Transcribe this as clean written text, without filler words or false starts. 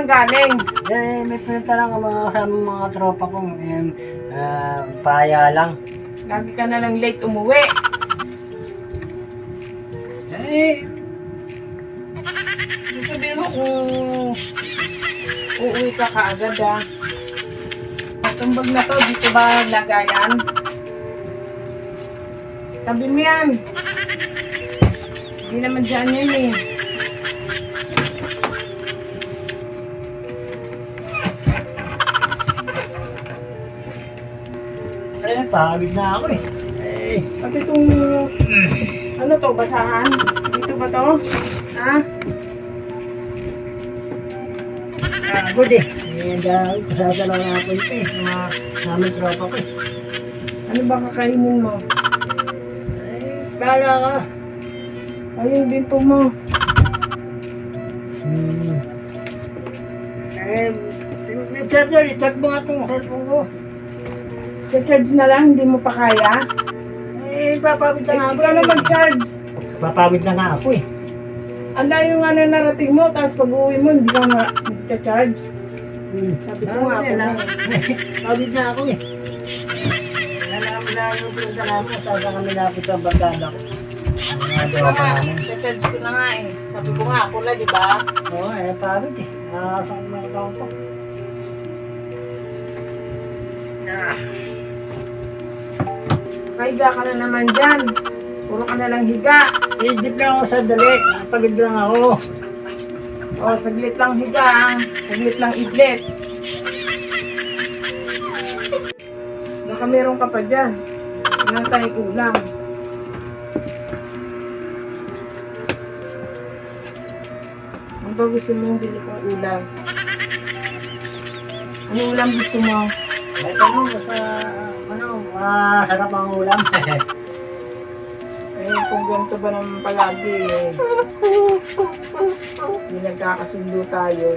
naman galing? May pinunta lang ang mga kasama mga tropa ko. Paya lang. Lagi ka na lang late umuwi. Sabihin mo kung uuwi ka kaagad Itong bag na to, dito ba lagayan? Tabi mo yan. Hindi naman dyan yan eh. Pagod na ako eh. Pati itong, ano to, basahan? Dito ba to? Ha? Pagod eh. Kasasalaw na ako ito eh. Mga namin tropa ko eh. Ano ba kakainin mo? Bahala ka. Ayun din po mo. May charger, i-charge mo nga itong cellphone ko. Charge na lang, hindi mo pa kaya? Papawid na nga ako. Ikaw na mag-charge. Papawid na nga ako eh. Ang layo nga na narating mo, tapos pag uwi mo, hindi ka mag-charge. Sabi ko nga ako na. Pawid na ako eh. Nalaman na yung pinunta namin, saan kami lapit ang barkada ko. Charge ko na nga eh. Sabi ko nga ako na, di ba? Oo, pawid eh. Nakakasakit na katawan ko. Kahiga ka na naman dyan. Puro ka na lang higa. Idip lang ako sa dali. Pagod lang ako. O, saglit lang higa. Saglit lang idlit. Baka meron ka pa dyan. Ilang tayo kulang. Ano ba gusto mong bili kong ulam? Ano ulam gusto mo? May tanong sa sarap ang ulam. Kung ganito ba naman palagi hindi nagkakasundo tayo.